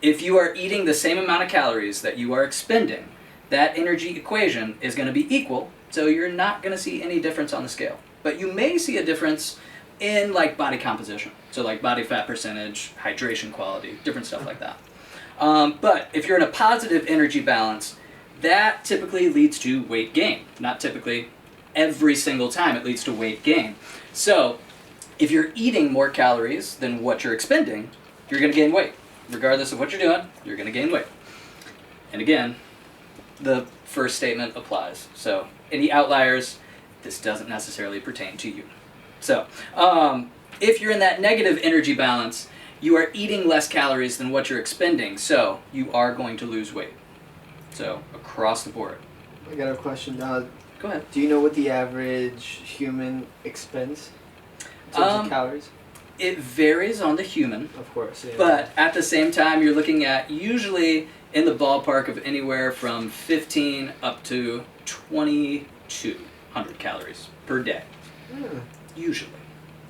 if you are eating the same amount of calories that you are expending, that energy equation is going to be equal, so you're not going to see any difference on the scale. But you may see a difference in like body composition, so like body fat percentage, hydration quality, different stuff like that. But if you're in a positive energy balance, that typically leads to weight gain. Not typically, every single time it leads to weight gain. So if you're eating more calories than what you're expending, you're going to gain weight. Regardless of what you're doing, you're going to gain weight. And again, the first statement applies. So any outliers, this doesn't necessarily pertain to you. So if you're in that negative energy balance, you are eating less calories than what you're expending, so you are going to lose weight. So across the board. I got a question. Go ahead. Do you know what the average human expends in terms of calories? It varies on the human. Of course, yeah. But at the same time, you're looking at usually in the ballpark of anywhere from 15 up to 2,200 calories per day. Usually.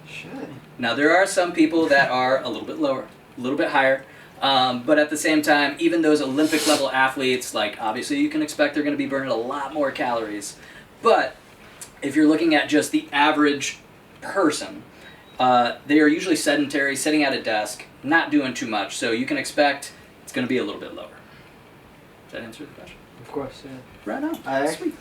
Shit. Now, there are some people that are a little bit lower, a little bit higher. But at the same time, even those Olympic level athletes, like obviously you can expect they're going to be burning a lot more calories. But if you're looking at just the average person, they are usually sedentary, sitting at a desk, not doing too much. So you can expect it's going to be a little bit lower. Does that answer the question? Of course, yeah. Right on. Sweet.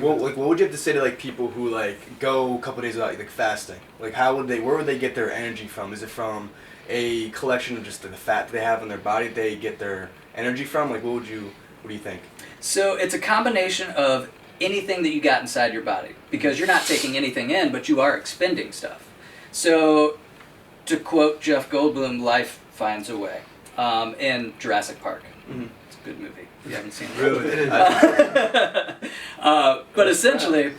Well, like, what would you have to say to like people who like go a couple days without like fasting? Like, where would they get their energy from? Is it from a collection of just the fat they have in their body they get their energy from? Like, what do you think? So it's a combination of anything that you got inside your body, because you're not taking anything in, but you are expending stuff. So to quote Jeff Goldblum, life finds a way, in Jurassic Park. Mm-hmm. It's a good movie if you haven't seen it. Really? But essentially,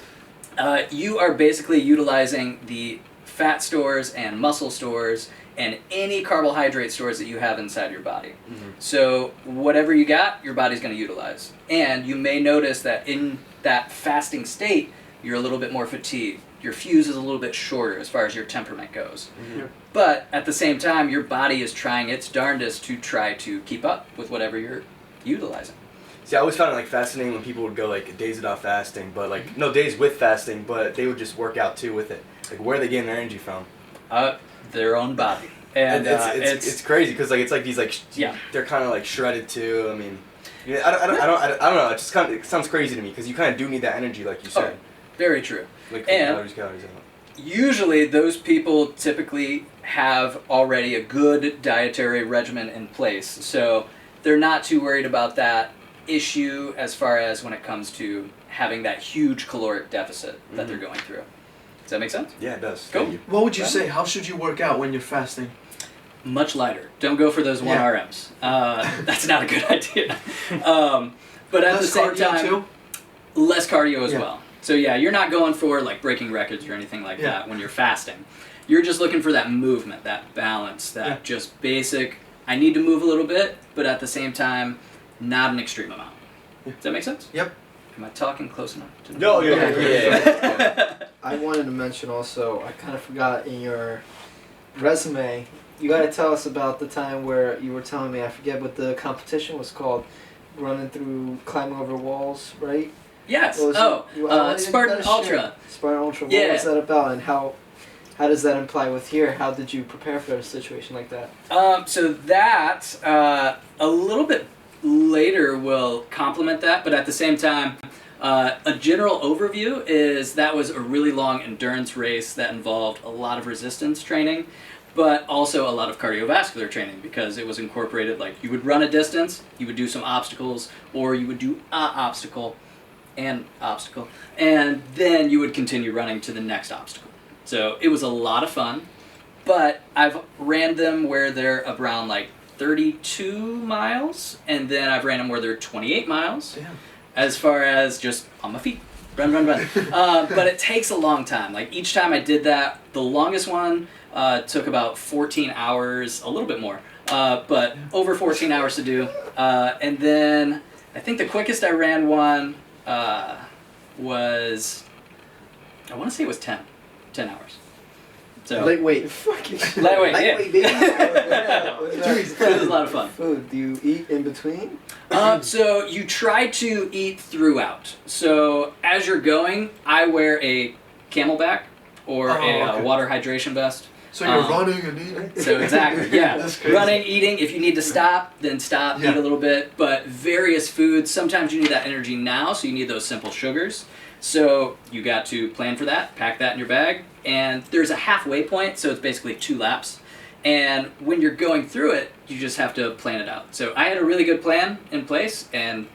you are basically utilizing the fat stores and muscle stores and any carbohydrate stores that you have inside your body. Mm-hmm. So whatever you got, your body's going to utilize. And you may notice that in that fasting state, you're a little bit more fatigued. Your fuse is a little bit shorter as far as your temperament goes. Mm-hmm. But at the same time, your body is trying its darndest to try to keep up with whatever you're utilizing. See, I always found it like fascinating when people would go like days without fasting, but like no days with fasting, but they would just work out too with it. Like, where are they getting their energy from? Their own body. And it's crazy because like it's like these like they're kind of like shredded too. I mean, yeah, I don't know. It just it sounds crazy to me because you kind of do need that energy, like you said. Oh, very true. Like and calories. Usually, those people typically have already a good dietary regimen in place, so they're not too worried about that issue as far as when it comes to having that huge caloric deficit that they're going through. Does that make sense? Yeah, it does. Cool. What would you say? How should you work out when you're fasting? Much lighter. Don't go for those 1 RMs. That's not a good idea. But at the same time, too? less cardio as well. So yeah, you're not going for like breaking records or anything like that when you're fasting. You're just looking for that movement, that balance, that just basic, I need to move a little bit, but at the same time, not an extreme amount. Does that make sense? Yep. Am I talking close enough to the No, yeah. I wanted to mention also, I kind of forgot in your resume, you got to tell us about the time where you were telling me, I forget what the competition was called, climbing over walls, right? Yes. Spartan Ultra. Spartan Ultra. What was that about, and how does that imply with here? How did you prepare for a situation like that? So that a little bit later will complement that, but at the same time, a general overview is that was a really long endurance race that involved a lot of resistance training, but also a lot of cardiovascular training, because it was incorporated, like you would run a distance, you would do some obstacles, or you would do an obstacle, and then you would continue running to the next obstacle. So it was a lot of fun, but I've ran them where they're around like 32 miles, and then I've ran them where they're 28 miles. Damn. As far as just on my feet, run. But it takes a long time. Like each time I did that, the longest one took about 14 hours, a little bit more, but over 14 hours to do. And then I think the quickest I ran one was, I want to say it was 10 hours. So Lightweight. Lightweight, baby. It was a lot of fun. Food. Do you eat in between? So you try to eat throughout. So as you're going, I wear a camelback or a water hydration vest. So you're running and eating? So exactly, yeah. That's crazy. Running, eating, if you need to stop, then stop, Yeah. eat a little bit. But various foods, sometimes you need that energy now, so you need those simple sugars. So you got to plan for that, pack that in your bag, and there's a halfway point, so it's basically 2 laps. And when you're going through it, you just have to plan it out. So I had a really good plan in place, and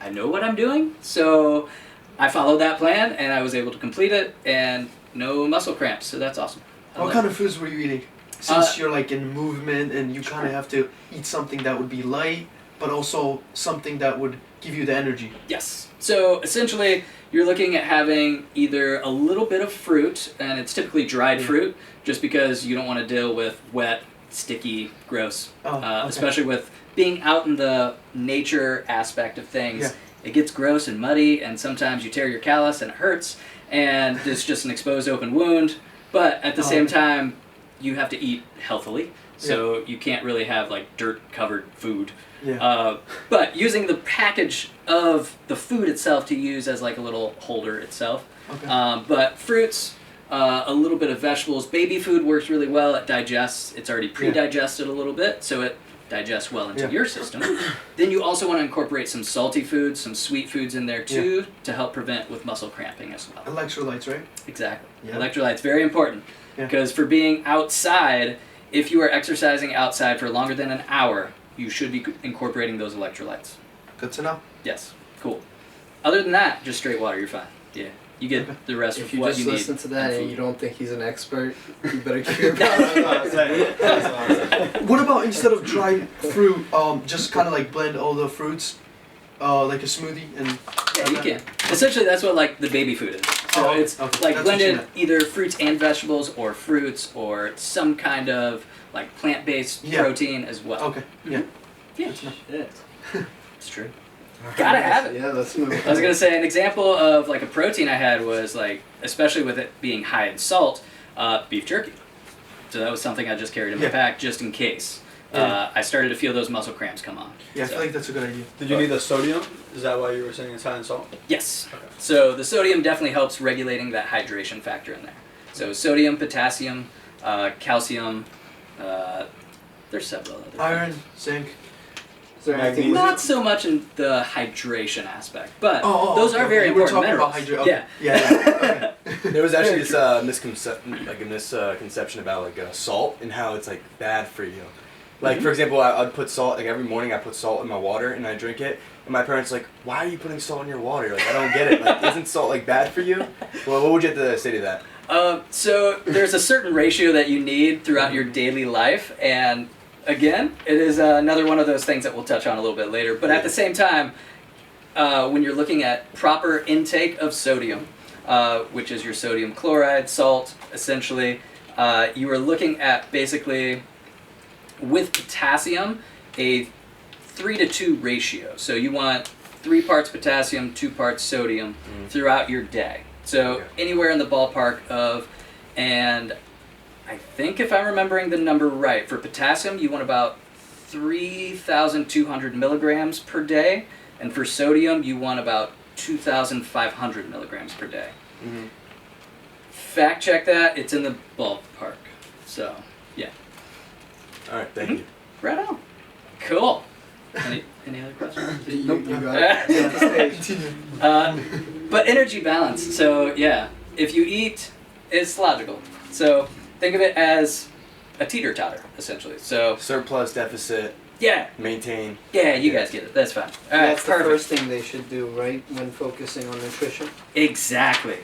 I know what I'm doing, so I followed that plan, and I was able to complete it, and no muscle cramps, so that's awesome. What kind of foods were you eating? Since you're like in movement and you kind of have to eat something that would be light, but also something that would give you the energy. Yes. So essentially, you're looking at having either a little bit of fruit, and it's typically dried fruit, just because you don't want to deal with wet, sticky, gross. Especially with being out in the nature aspect of things. Yeah. It gets gross and muddy, and sometimes you tear your callus and it hurts, and it's just an exposed open wound. But at the same time, you have to eat healthily, so you can't really have like dirt-covered food. Yeah. But using the package of the food itself to use as like a little holder itself. Okay. But fruits, a little bit of vegetables. Baby food works really well. It digests. It's already pre-digested a little bit, so it digests well into your system. Then you also want to incorporate some salty foods, some sweet foods in there too, to help prevent with muscle cramping as well. Electrolytes, right? Exactly. Yeah. Electrolytes, very important. Because for being outside, if you are exercising outside for longer than an hour, you should be incorporating those electrolytes. Good to know. Yes. Cool. Other than that, just straight water, you're fine. Yeah. You get the rest If of you what just you need. listen to that in and food. you don't think he's an expert, you better keep your mouth shut. What about instead of dried fruit, just kind of like blend all the fruits, like a smoothie and. Yeah, you can. Essentially, that's what like the baby food is. So it's like That's what you blended meant. either fruits and vegetables, or fruits, or some kind of like plant-based protein as well. Okay. Yeah. Yeah. Shit. It's true. Gotta have it. Yeah, let's move on. I was gonna say an example of like a protein I had was like, especially with it being high in salt, beef jerky. So that was something I just carried in my pack just in case. I started to feel those muscle cramps come on. Yeah, I feel like that's a good idea. Did you need the sodium? Is that why you were saying it's high in salt? Yes. Okay. So the sodium definitely helps regulating that hydration factor in there. So sodium, potassium, calcium. There's several other. Iron, zinc. Is there anything Not so much in the hydration aspect, but Oh, those are very we're important talking minerals. about hydration. Yeah. Okay. There was actually this misconception about like salt and how it's like bad for you. Like for example, I'd put salt like every morning. I put salt in my water and I drink it. And my parents like, why are you putting salt in your water? Like I don't get it. Like isn't salt like bad for you? Well, what would you have to say to that? So there's a certain ratio that you need throughout your daily life, and again, it is another one of those things that we'll touch on a little bit later. But at the same time, when you're looking at proper intake of sodium, which is your sodium chloride, salt, essentially, you are looking at basically, with potassium, a 3-to-2 ratio. So you want 3 parts potassium, 2 parts sodium throughout your day. So anywhere in the ballpark of, and I think if I'm remembering the number right, for potassium you want about 3,200 milligrams per day, and for sodium you want about 2,500 milligrams per day. Mm-hmm. Fact check that, it's in the ballpark. So, yeah. All right, thank you. Right on. Cool. Any other questions? You got it. But energy balance. So yeah, if you eat, it's logical. So think of it as a teeter-totter, essentially. So Surplus, deficit, yeah, maintain. yeah, you guys get it. That's fine. All right, That's the perfect. first thing they should do, right, when focusing on nutrition? Exactly.